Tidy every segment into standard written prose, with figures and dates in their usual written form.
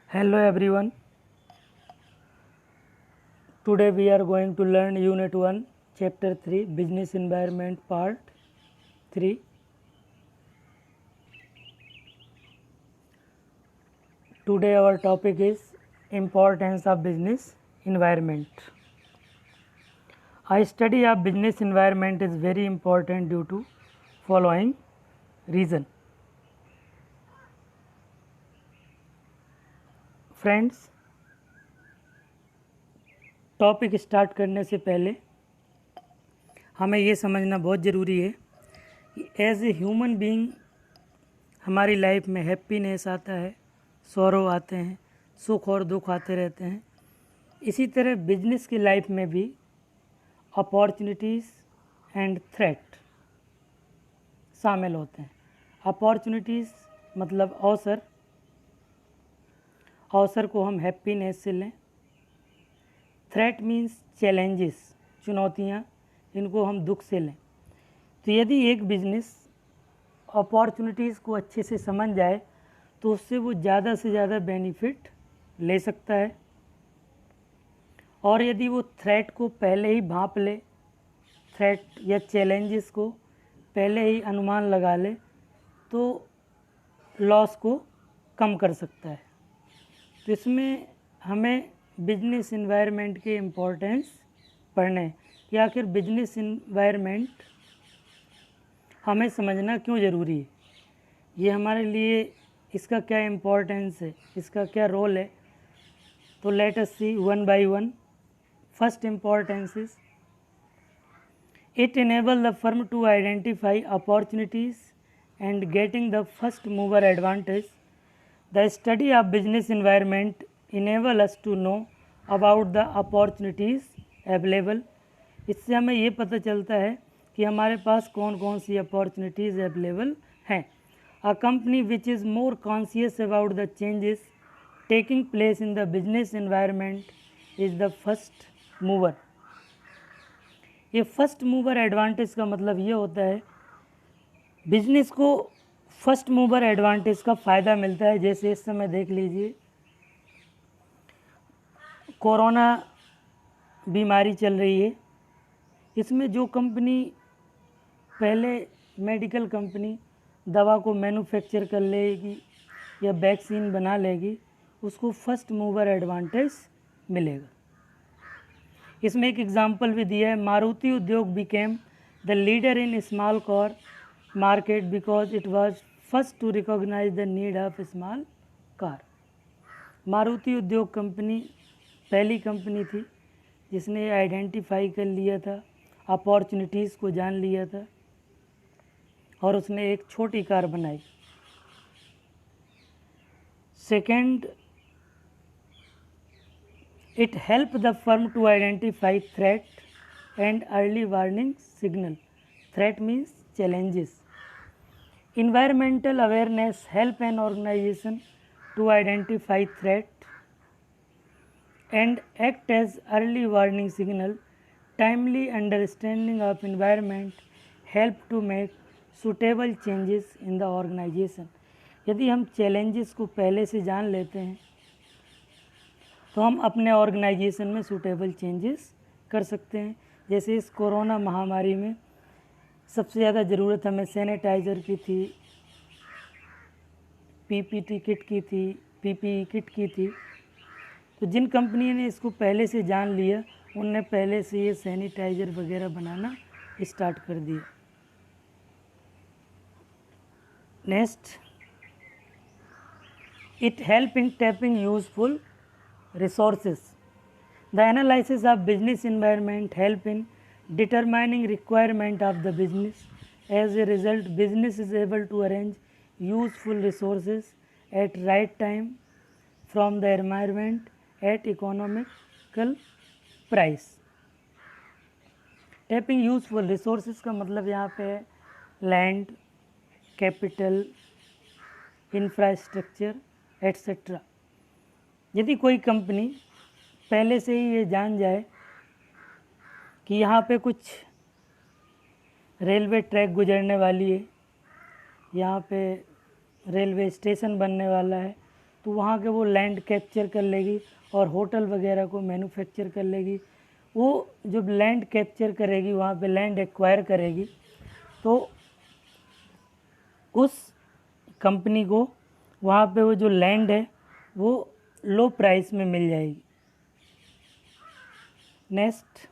Hello everyone. Today we are going to learn Unit 1, Chapter 3, Business Environment Part 3. Today our topic is Importance of Business Environment. A study of business environment is very important due to following reason. Friends, topic start करने से पहले हमें ये समझना बहुत ज़रूरी है कि एज ए ह्यूमन बीइंग हमारी लाइफ में हैप्पीनेस आता है, सौरो आते हैं, सुख और दुख आते रहते हैं। इसी तरह बिजनेस की लाइफ में भी अपॉर्चुनिटीज़ एंड थ्रेट शामिल होते हैं। अपॉर्चुनिटीज़ मतलब अवसर, अवसर को हम हैप्पीनेस से लें। थ्रेट मीन्स चैलेंजेस, चुनौतियाँ, इनको हम दुख से लें। तो यदि एक बिज़नेस अपॉर्चुनिटीज़ को अच्छे से समझ जाए तो उससे वो ज़्यादा से ज़्यादा बेनिफिट ले सकता है, और यदि वो थ्रेट को पहले ही भांप ले, थ्रेट या चैलेंजेस को पहले ही अनुमान लगा ले, तो लॉस को कम कर सकता है। तो इसमें हमें बिजनेस इन्वायरमेंट के इम्पोर्टेंस पढ़ने हैं कि आखिर बिजनेस इन्वायरमेंट हमें समझना क्यों ज़रूरी है, ये हमारे लिए इसका क्या इम्पोर्टेंस है, इसका क्या रोल है। तो let us see one by one. First importance is it enable the firm to identify opportunities and getting the first mover advantage. The study of business environment enable us to know about the opportunities available। इससे हमें ये पता चलता है कि हमारे पास कौन कौन सी अपॉर्चुनिटीज़ अवेलेबल हैं। A company which is more conscious about the changes taking place in the business environment is the first mover। ये फर्स्ट मूवर एडवांटेज का मतलब ये होता है बिजनेस को फर्स्ट मूवर एडवांटेज का फ़ायदा मिलता है। जैसे इस समय देख लीजिए, कोरोना बीमारी चल रही है, इसमें जो कंपनी पहले मेडिकल कंपनी दवा को मैन्युफैक्चर कर लेगी या वैक्सीन बना लेगी, उसको फर्स्ट मूवर एडवांटेज मिलेगा। इसमें एक एग्जांपल भी दिया है, Maruti Udyog became the leader in small car market because it was first to recognise the need of small car. Maruti Udyog company पहली कंपनी थी जिसने आइडेंटिफाई कर लिया था, अपॉर्चुनिटीज़ को जान लिया था, और उसने एक छोटी कार बनाई। Second, it help the firm to identify threat and early warning signal. Threat means challenges. Environmental awareness help an organisation to identify threat and act as early warning signal। Timely understanding of environment help to make suitable changes in the organization। यदि हम challenges को पहले से जान लेते हैं तो हम अपने ऑर्गेनाइजेशन में सूटेबल चेंजेस कर सकते हैं। जैसे इस कोरोना महामारी में सबसे ज़्यादा ज़रूरत हमें सैनिटाइज़र की थी, पीपीटी किट की थी, पीपीई किट की थी। तो जिन कंपनी ने इसको पहले से जान लिया, उनने पहले से ये सैनिटाइज़र वगैरह बनाना स्टार्ट कर दिया। Next, it help in tapping useful resources. The analysis of business environment help in determining requirement of the business. As a result business is able to arrange useful resources at right time from the environment at economical price. Tapping useful resources का मतलब यहाँ पे land, capital, infrastructure etcetera. यदि कोई company पहले से ही ये जान जाए कि यहाँ पे कुछ रेलवे ट्रैक गुजरने वाली है, यहाँ पे रेलवे स्टेशन बनने वाला है, तो वहाँ के वो लैंड कैप्चर कर लेगी और होटल वगैरह को मैन्युफैक्चर कर लेगी। वो जब लैंड कैप्चर करेगी, वहाँ पे लैंड एक्वायर करेगी, तो उस कंपनी को वहाँ पे वो जो लैंड है वो लो प्राइस में मिल जाएगी। Next,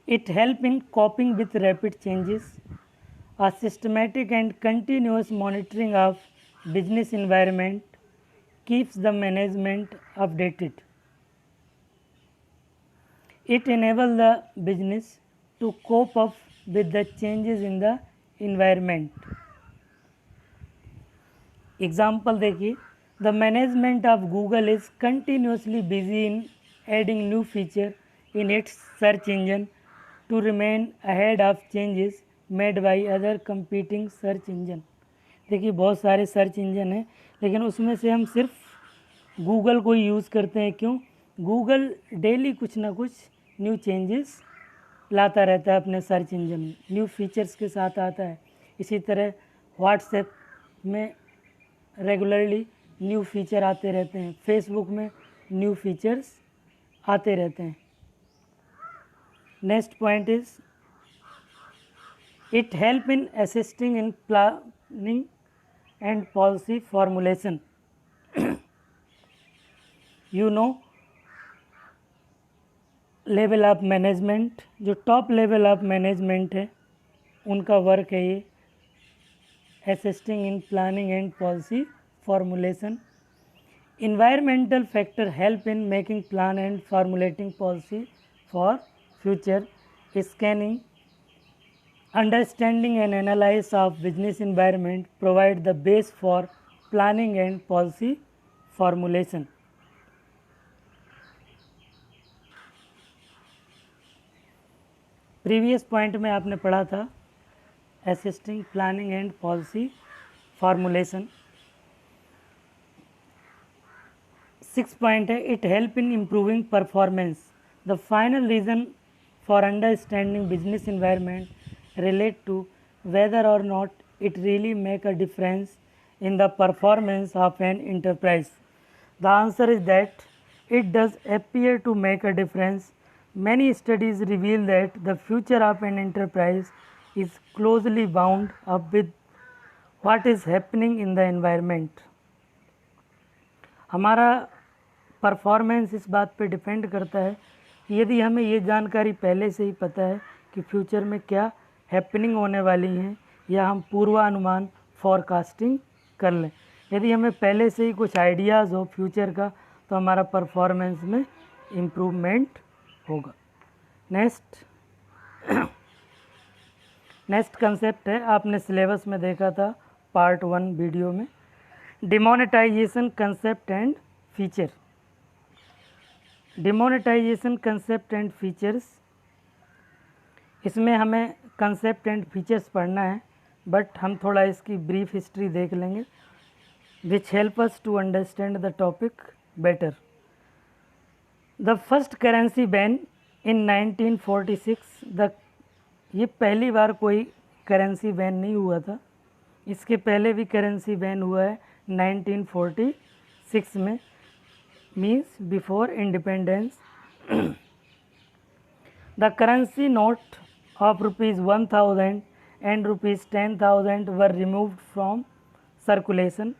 it help in कॉपिंग with rapid changes. A systematic and continuous monitoring of business environment keeps the management updated. It enables the business to cope up with the changes in the environment. Example देखिए, the management of Google is continuously busy in adding new feature in its search engine to remain ahead of changes made by other competing search engine. देखिए बहुत सारे search engine हैं, लेकिन उसमें से हम सिर्फ गूगल को यूज़ करते हैं। क्यों? गूगल डेली कुछ ना कुछ न्यू चेंजेस लाता रहता है अपने सर्च इंजन में, न्यू फीचर्स के साथ आता है। इसी तरह व्हाट्सएप में रेगुलरली न्यू फीचर आते रहते हैं, फेसबुक में न्यू फीचर्स आते रहते हैं। Next point is it help in assisting in planning and policy formulation. You know, level of management, जो टॉप लेवल ऑफ मैनेजमेंट है उनका वर्क है ये assisting in planning and policy formulation. Environmental factor help in making plan and formulating policy for future. Scanning, understanding and analysis of business environment provide the base for planning and policy formulation. Previous point में आपने पढ़ा था assisting planning and policy formulation. 6 point है, it help in improving performance. The final reason for understanding business environment relate to whether or not it really make a difference in the performance of an enterprise. The answer is that it does appear to make a difference. Many studies reveal that the future of an enterprise is closely bound up with what is happening in the environment. हमारा performance इस बात पे depend करता है कि यदि हमें ये जानकारी पहले से ही पता है कि फ्यूचर में क्या हैपनिंग होने वाली हैं, या हम पूर्वानुमान फॉरकास्टिंग कर लें। यदि हमें पहले से ही कुछ आइडियाज़ हो फ्यूचर का, तो हमारा परफॉर्मेंस में इम्प्रूवमेंट होगा। नेक्स्ट कंसेप्ट है, आपने सिलेबस में देखा था पार्ट 1 वीडियो में, demonetisation concept and feature. Demonetisation concept and features, इसमें हमें कंसेप्ट एंड फीचर्स पढ़ना है, बट हम थोड़ा इसकी ब्रीफ हिस्ट्री देख लेंगे which help us to understand the topic better. The first currency ban in 1946, ये पहली बार कोई करेंसी बैन नहीं हुआ था, इसके पहले भी करेंसी बैन हुआ है 1946 में, means before independence. The currency note of rupees 1000 and rupees 10,000 were removed from circulation.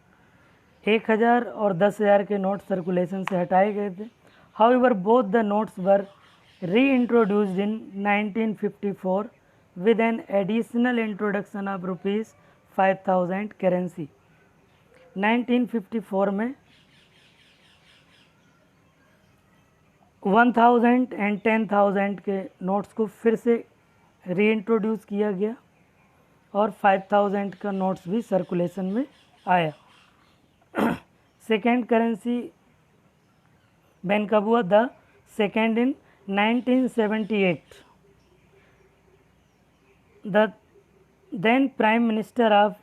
1000 और 10,000 के नोट सर्कुलेशन से हटाए गए थे। However, both the notes were reintroduced in 1954 with an additional introduction of rupees 5,000 currency. 1954 में 1000 एंड 10,000 के notes को फिर से रीइंट्रोड्यूस किया गया और 5000 का नोट्स भी सर्कुलेशन में आया। सेकेंड करेंसी बैन कब हुआ? The second in 1978। The then prime minister of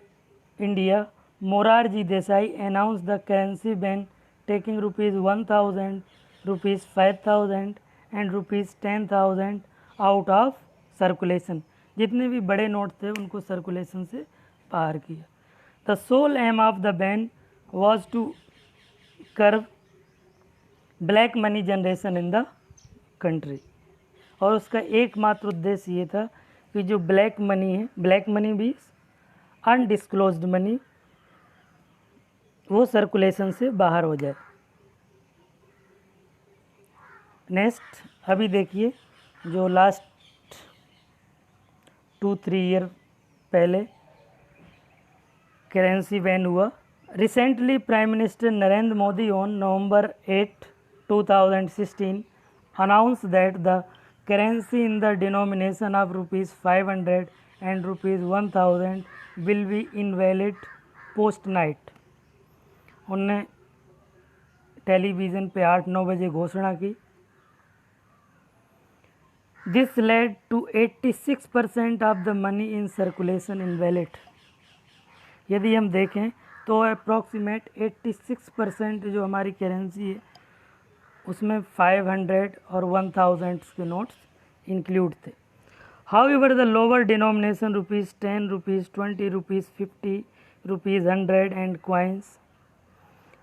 India Morarji Desai announce the currency ban taking ₹1000, ₹5000 and ₹10,000 out of circulation. जितने भी बड़े नोट थे उनको सर्कुलेशन से बाहर किया। The sole aim of the ban was to curb black money generation in the country. और उसका एकमात्र उद्देश्य ये था कि जो ब्लैक मनी है, ब्लैक मनी भी अनडिस्क्लोज्ड मनी, वो सर्कुलेशन से बाहर हो जाए। नेक्स्ट, अभी देखिए जो लास्ट 2-3 ईयर पहले करेंसी बैन हुआ। Recently prime minister Narendra Modi on November 8, 2016 announced that the currency in the denomination of ₹500 and ₹1000 will be invalid post night। उनने टेलीविज़न पे 8-9 बजे घोषणा की। This led to 86% of the money in circulation invalid। यदि हम देखें तो अप्रॉक्सीमेट 86% जो हमारी करेंसी है उसमें 500 और 1000 के नोट्स इंक्लूड थे। However the lower denomination ₹10, ₹20, ₹50, ₹100 and coins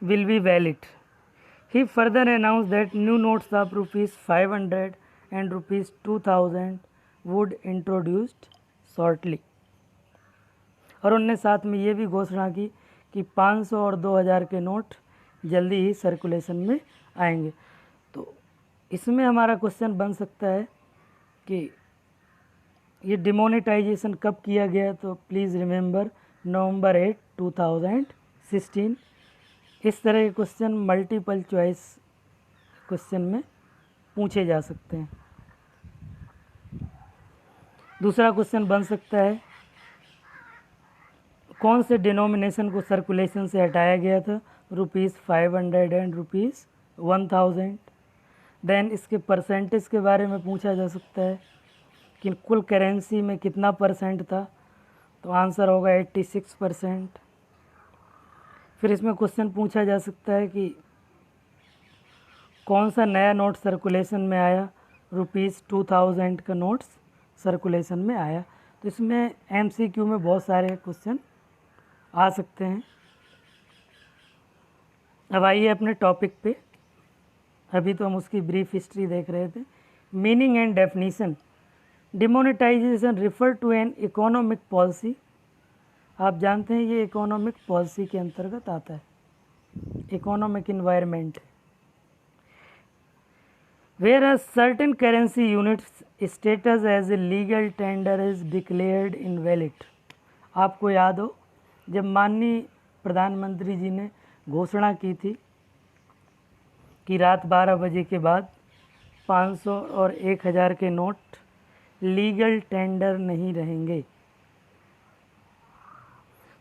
will be valid। He further announced that new notes of ₹500 and ₹2000 would introduced shortly। और उनने साथ में ये भी घोषणा की कि 500 और 2000 के नोट जल्दी ही सर्कुलेशन में आएंगे। तो इसमें हमारा क्वेश्चन बन सकता है कि ये डिमोनेटाइजेशन कब किया गया, तो प्लीज़ रिमेंबर November 8, 2016। इस तरह के क्वेश्चन मल्टीपल चॉइस क्वेश्चन में पूछे जा सकते हैं। दूसरा क्वेश्चन बन सकता है कौन से डिनोमिनेशन को सर्कुलेशन से हटाया गया था, ₹500 एंड ₹1000। देन इसके परसेंटेज के बारे में पूछा जा सकता है कि कुल करेंसी में कितना परसेंट था, तो आंसर होगा 86%। फिर इसमें क्वेश्चन पूछा जा सकता है कि कौन सा नया नोट सर्कुलेशन में आया, ₹2000 का नोट्स सर्कुलेशन में आया। तो इसमें MCQ में बहुत सारे क्वेश्चन आ सकते हैं। अब आइए अपने टॉपिक पे। अभी तो हम उसकी ब्रीफ हिस्ट्री देख रहे थे। Meaning and definition. Demonetisation refer to an economic policy. आप जानते हैं ये इकोनॉमिक पॉलिसी के अंतर्गत आता है, economic environment. Where a certain currency units status as a legal tender is declared invalid. आपको याद हो जब माननीय प्रधानमंत्री जी ने घोषणा की थी कि रात 12 बजे के बाद 500 और 1000 के नोट लीगल टेंडर नहीं रहेंगे,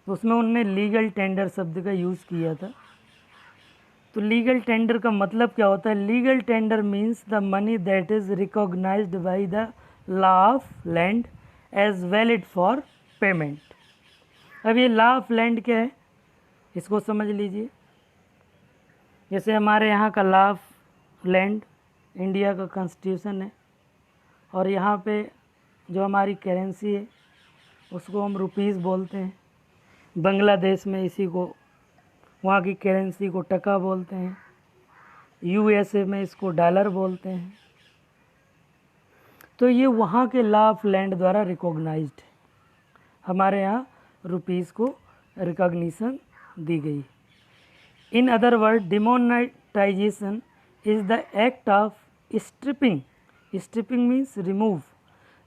तो उसमें उन्होंने लीगल टेंडर शब्द का यूज़ किया था। तो लीगल टेंडर का मतलब क्या होता है? Legal tender means the money that is recognised by the law of land as valid for payment. अब ये लॉ ऑफ लैंड क्या है, इसको समझ लीजिए। जैसे हमारे यहाँ का लॉ ऑफ लैंड इंडिया का कॉन्स्टिट्यूशन है, और यहाँ पे जो हमारी करेंसी है उसको हम रुपीस बोलते हैं। बांग्लादेश में इसी को, वहाँ की करेंसी को टका बोलते हैं। USA में इसको डॉलर बोलते हैं। तो ये वहाँ के लॉ ऑफ लैंड द्वारा रिकॉग्नाइज्ड है। हमारे यहाँ रुपीस को रिकॉग्निशन दी गई। In other word, demonetisation is the act of stripping. Stripping means remove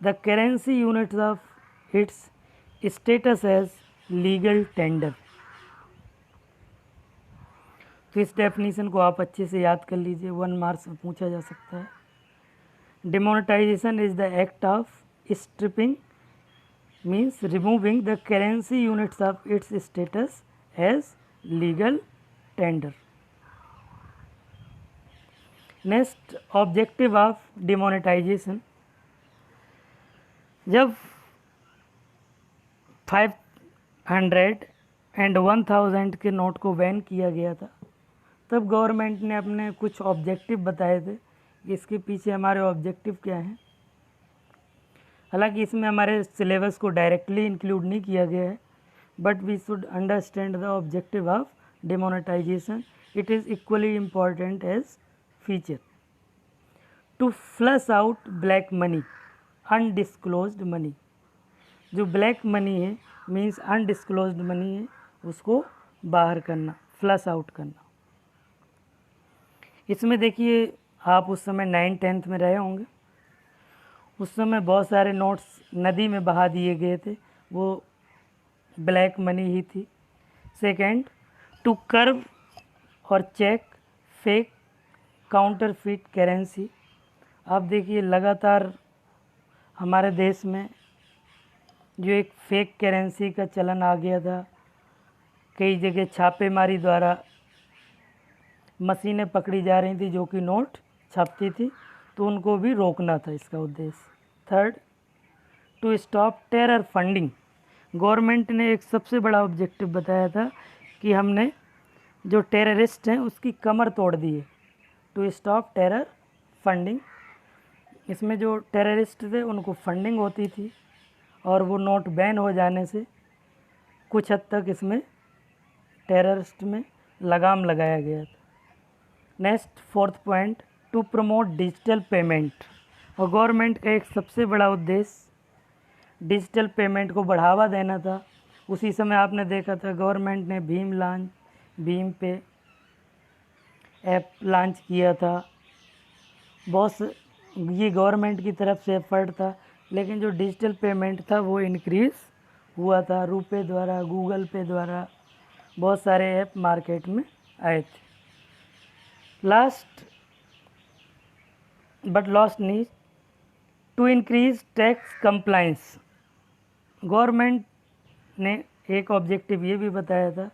the currency units of its status as legal tender. तो इस डेफिनेशन को आप अच्छे से याद कर लीजिए, 1 मार्क्स में पूछा जा सकता है। Demonetisation is the act of stripping means removing the currency units of its status as legal tender। Next, objective of demonetization। जब 500 एंड 1000 के नोट को बैन किया गया था, तब गवर्नमेंट ने अपने कुछ ऑब्जेक्टिव बताए थे कि इसके पीछे हमारे ऑब्जेक्टिव क्या हैं। हालांकि इसमें हमारे सिलेबस को डायरेक्टली इंक्लूड नहीं किया गया है, but we should understand the objective of demonetization, it is equally important as feature. To flush out black money, undisclosed money, जो ब्लैक मनी है मीन्स अनडिस्क्लोज्ड मनी है, उसको बाहर करना, फ्लश आउट करना। इसमें देखिए आप उस समय 9th-10th में रहे होंगे, उस समय बहुत सारे नोट्स नदी में बहा दिए गए थे, वो ब्लैक मनी ही थी। सेकेंड, टू कर्व और चेक फेक काउंटरफिट करेंसी। आप देखिए लगातार हमारे देश में जो एक फेक करेंसी का चलन आ गया था, कई जगह छापेमारी द्वारा मशीनें पकड़ी जा रही थी जो कि नोट छापती थी, तो उनको भी रोकना था इसका उद्देश्य। Third, to stop terror funding. Government ने एक सबसे बड़ा ऑब्जेक्टिव बताया था कि हमने जो टेररिस्ट हैं उसकी कमर तोड़ दी है, टू स्टॉप टेरर फंडिंग। इसमें जो टेररिस्ट थे उनको फंडिंग होती थी और वो नोट बैन हो जाने से कुछ हद तक इसमें टेररिस्ट में लगाम लगाया गया था। Next, fourth point, to promote digital payment. और गवर्नमेंट का एक सबसे बड़ा उद्देश्य डिजिटल पेमेंट को बढ़ावा देना था। उसी समय आपने देखा था गवर्नमेंट ने भीम पे ऐप लॉन्च किया था। बहुत ये गवर्नमेंट की तरफ से एफर्ट था, लेकिन जो डिजिटल पेमेंट था वो इंक्रीज़ हुआ था। रुपए द्वारा, गूगल पे द्वारा बहुत सारे ऐप मार्केट में आए थे। Last but lost need, to increase tax compliance. Government ने एक ऑब्जेक्टिव ये भी बताया था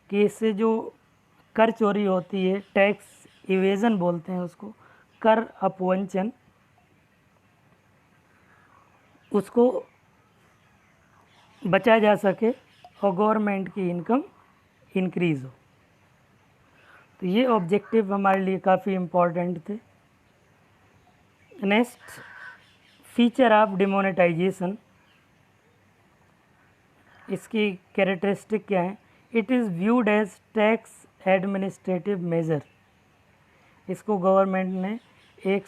कि इससे जो कर चोरी होती है, टैक्स इवेजन बोलते हैं उसको, कर अपवंचन, उसको बचा जा सके और गवर्नमेंट की इनकम इंक्रीज़ हो। तो ये ऑब्जेक्टिव हमारे लिए काफ़ी इम्पोर्टेंट थे। Next, feature of demonetisation. इसकी कैरेक्टरिस्टिक क्या है? It is viewed as tax administrative measure. इसको गवर्नमेंट ने एक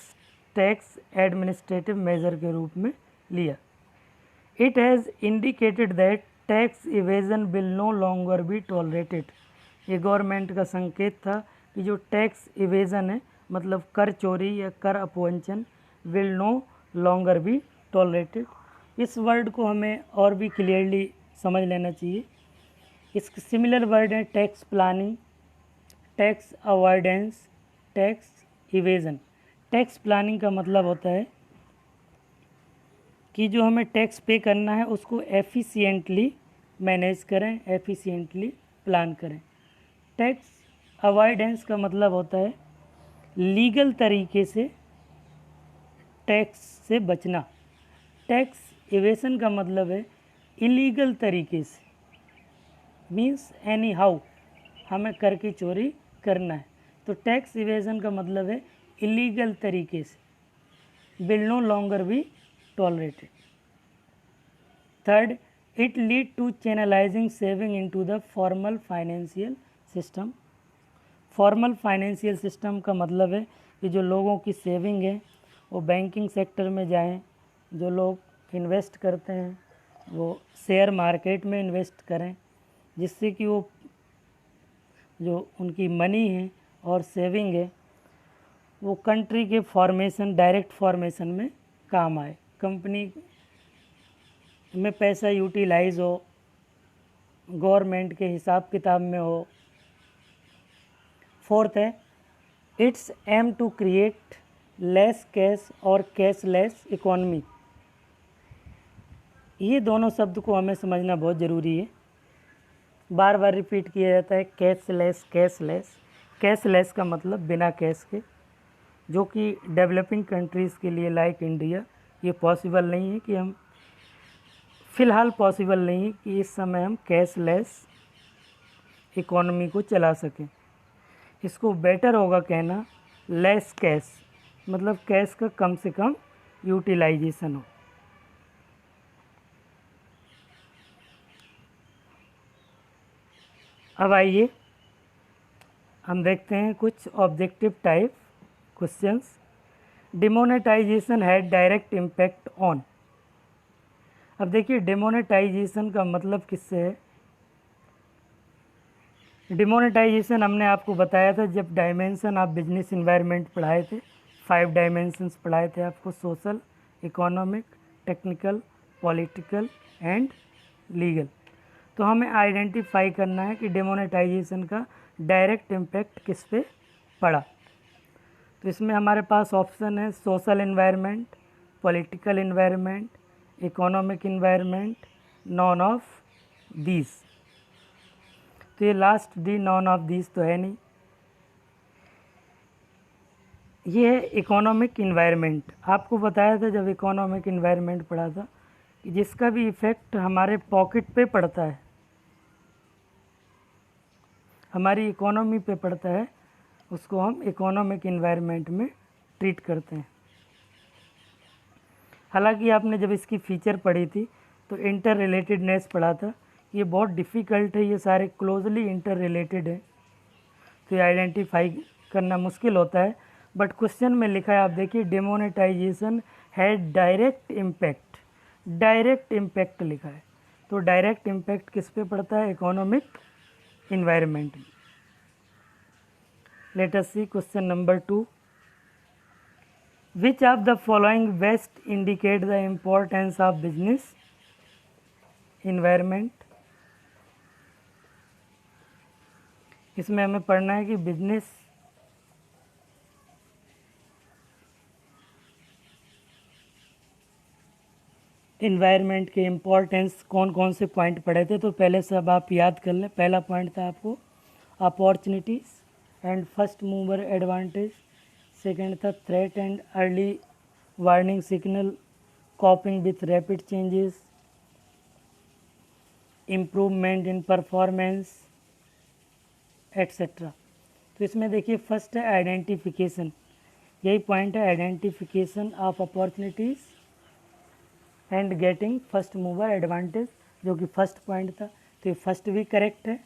टैक्स एडमिनिस्ट्रेटिव मेजर के रूप में लिया। It has indicated that tax evasion will no longer be tolerated. ये गवर्नमेंट का संकेत था कि जो टैक्स इवेजन है, मतलब कर चोरी या कर अपवंचन, will no longer be tolerated. इस वर्ड को हमें और भी क्लियरली समझ लेना चाहिए। इसके सिमिलर वर्ड है tax planning, tax avoidance, tax evasion. Tax planning का मतलब होता है कि जो हमें टैक्स पे करना है उसको एफिशिएंटली मैनेज करें, एफिशिएंटली प्लान करें। टैक्स अवॉइडेंस का मतलब होता है लीगल तरीके से टैक्स से बचना। टैक्स इवेशन का मतलब है इलीगल तरीके से, मीन्स एनी हाउ हमें कर की चोरी करना है। तो टैक्स इवेशन का मतलब है इलीगल तरीके से, will no longer be tolerated. Third, it lead to channelising saving into the formal financial system. Formal financial system का मतलब है कि जो लोगों की सेविंग है वो बैंकिंग सेक्टर में जाएं, जो लोग इन्वेस्ट करते हैं वो शेयर मार्केट में इन्वेस्ट करें, जिससे कि वो जो उनकी मनी है और सेविंग है वो कंट्री के फॉर्मेशन, डायरेक्ट फॉर्मेशन में काम आए, कंपनी में पैसा यूटिलाइज हो, गवर्नमेंट के हिसाब किताब में हो। फोर्थ है, it's aim to create less cash और कैशलेस इकोनॉमी। ये दोनों शब्द को हमें समझना बहुत ज़रूरी है। बार बार रिपीट किया जाता है कैशलेस, कैशलेस। कैशलेस का मतलब बिना कैश के, जो कि डेवलपिंग कंट्रीज़ के लिए लाइक इंडिया ये पॉसिबल नहीं है कि हम, फ़िलहाल पॉसिबल नहीं है कि इस समय हम कैशलेस इकोनॉमी को चला सकें। इसको बेटर होगा कहना लेस कैश, मतलब कैश का कम से कम यूटिलाइजेशन हो। अब आइए हम देखते हैं कुछ objective type questions. Demonetisation had direct impact on. अब देखिए डिमोनेटाइजेशन का मतलब किससे है। डिमोनेटाइजेशन हमने आपको बताया था जब डायमेंशन ऑफ बिजनेस इन्वायरमेंट पढ़ाए थे, 5 डायमेंशंस पढ़ाए थे आपको, social, economic, technical, political and legal. तो हमें आइडेंटिफाई करना है कि डिमोनेटाइजेशन का डायरेक्ट इम्पैक्ट किस पे पड़ा। तो इसमें हमारे पास ऑप्शन है social environment, political environment, economic environment, none of these. तो ये last D none of these तो है नहीं, ये है इकोनॉमिक इन्वायरमेंट। आपको बताया था जब इकोनॉमिक इन्वायरमेंट पढ़ा था कि जिसका भी इफ़ेक्ट हमारे पॉकेट पे पड़ता है, हमारी इकोनॉमी पे पड़ता है, उसको हम इकोनॉमिक इन्वायरमेंट में ट्रीट करते हैं। हालांकि आपने जब इसकी फीचर पढ़ी थी तो इंटर रिलेटेडनेस पढ़ा था, ये बहुत डिफ़िकल्ट है, ये सारे क्लोजली इंटर रिलेटेड है, तो ये आइडेंटिफाई करना मुश्किल होता है। बट क्वेश्चन में लिखा है, आप देखिए demonetisation had direct impact, direct impact लिखा है, तो डायरेक्ट इम्पैक्ट किस पे पड़ता है, इकोनॉमिक इन्वायरमेंट में। Let us see question number 2। Which of the following best indicate the importance of business environment. इसमें हमें पढ़ना है कि बिजनेस इन्वायरमेंट के इम्पोर्टेंस कौन कौन से पॉइंट पढ़े थे। तो पहले सब आप याद कर लें। पहला पॉइंट था आपको opportunities and first mover advantage, second था threat and early warning signal, coping with rapid changes, improvement in performance et cetera. तो इसमें देखिए फर्स्ट है आइडेंटिफिकेशन, यही पॉइंट है, identification of opportunities and getting first mover advantage, जो कि फर्स्ट पॉइंट था, तो ये फर्स्ट भी करेक्ट है।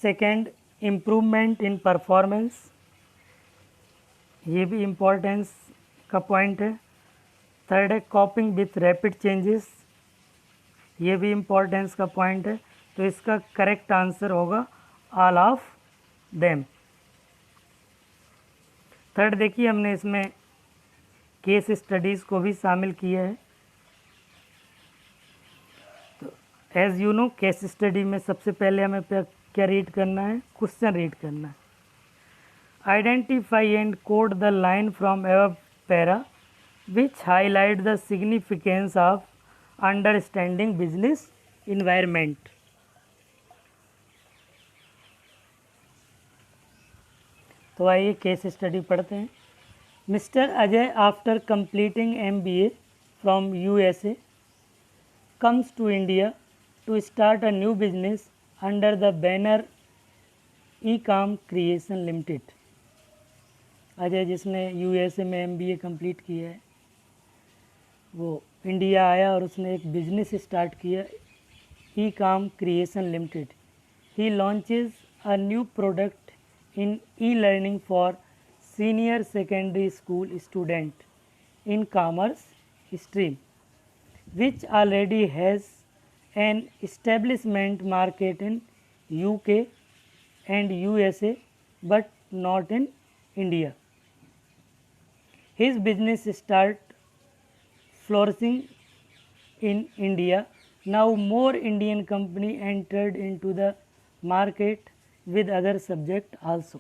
सेकंड इम्प्रूवमेंट इन परफॉर्मेंस, ये भी इम्पोर्टेंस का पॉइंट है। थर्ड है कॉपिंग विथ रैपिड चेंजेस, ये भी इम्पोर्टेंस का पॉइंट है, तो इसका करेक्ट आंसर होगा ऑल ऑफ देम। थर्ड देखिए हमने इसमें केस स्टडीज़ को भी शामिल किया है। तो as you know case study में सबसे पहले हमें क्या रीड करना है, क्वेश्चन रीड करना है। Identify and code the line from above para which highlight the significance of understanding business environment. तो आइए केस स्टडी पढ़ते हैं। Mister Ajay after completing MBA from USA comes to India to start a new business under the banner Ecom Creation Limited। Ajay जिसने USA में MBA complete किया है, वो India आया और उसने एक बिजनेस स्टार्ट किया, Ecom Creation Limited। He launches a new product in e-learning for senior secondary school student in commerce stream, which already has an establishment market in UK and USA but not in India. His business start flourishing in India. Now more Indian company entered into the market with other subject also।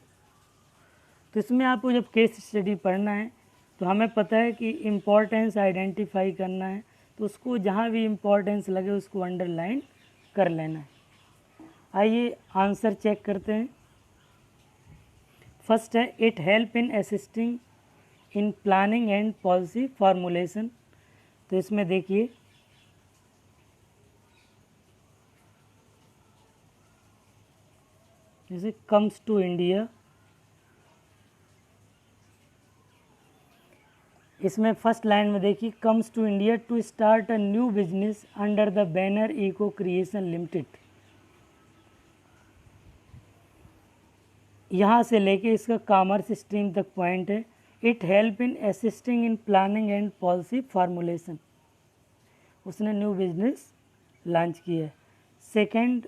तो इसमें आपको जब case study पढ़ना है तो हमें पता है कि इम्पोर्टेंस आइडेंटिफाई करना है, तो उसको जहाँ भी इम्पोर्टेंस लगे उसको अंडरलाइन कर लेना है। आइए आंसर चेक करते हैं। फर्स्ट है it help in assisting in planning and policy formulation. तो इसमें देखिए जैसे कम्स टू इंडिया, इसमें फर्स्ट लाइन में देखिए comes to India to start a new business under the banner eco creation limited. यहाँ से लेके इसका कॉमर्स स्ट्रीम तक पॉइंट है। It help in assisting in planning and policy formulation. उसने न्यू बिजनेस लॉन्च किया है। सेकेंड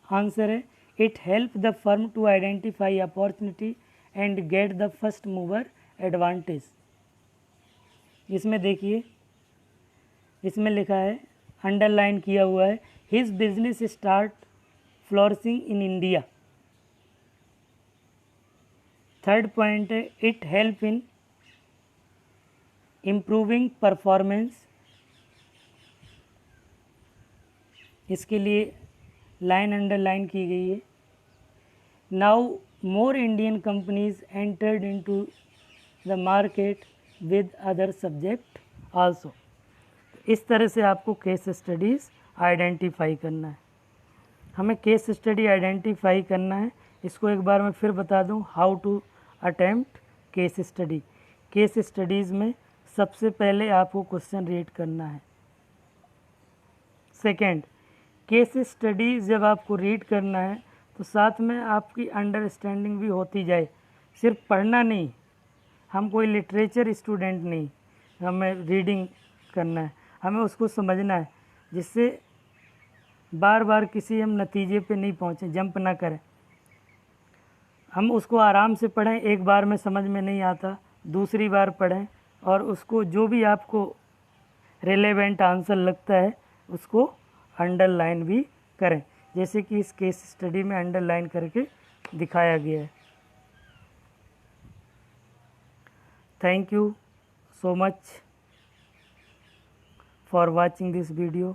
आंसर है it help the firm to identify opportunity and get the first mover advantage. इसमें देखिए, इसमें लिखा है, अंडरलाइन किया हुआ है, his business start flourishing in India. Third point है it help in improving performance. इसके लिए लाइन अंडरलाइन की गई है। Now more Indian companies entered into the market with other subject also. इस तरह से आपको केस स्टडीज़ आइडेंटिफाई करना है। हमें केस स्टडी आइडेंटिफाई करना है। इसको एक बार मैं फिर बता दूं, how to attempt case study. Case studies में सबसे पहले आपको क्वेश्चन रीड करना है। सेकंड, केस स्टडी जब आपको रीड करना है तो साथ में आपकी अंडरस्टैंडिंग भी होती जाए, सिर्फ पढ़ना नहीं। हम कोई लिटरेचर स्टूडेंट नहीं, हमें रीडिंग करना है, हमें उसको समझना है, जिससे बार बार किसी हम नतीजे पे नहीं पहुँचें, जंप ना करें। हम उसको आराम से पढ़ें, एक बार में समझ में नहीं आता दूसरी बार पढ़ें, और उसको जो भी आपको रिलेवेंट आंसर लगता है उसको अंडरलाइन भी करें, जैसे कि इस केस स्टडी में अंडरलाइन करके दिखाया गया है। Thank you so much for watching this video.